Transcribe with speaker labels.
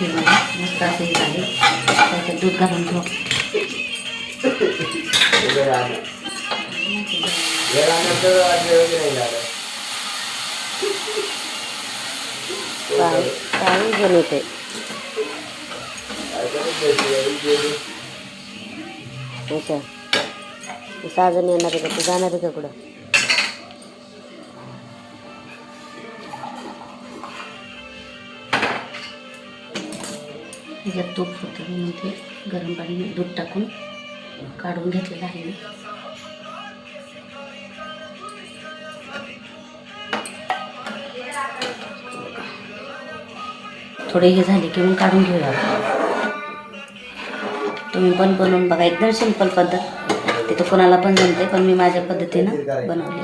Speaker 1: मस्त असे झाले त्याच्यात दूध घालून ठेव. काही बनवते अच्छा साजन येणार आहे का तू जाणार आहे का कुठं? त्याच्यात तूप होतं म्हणून ते गरम पाणी दूध टाकून काढून घेतलेलं आहे मी. थोडे हे झाले की मग काढून घेऊया. तुम्ही पण बनवून बघा, एकदम सिंपल पद्धत. ते तर कोणाला पण जमते, पण मी माझ्या पद्धतीनं बनवले.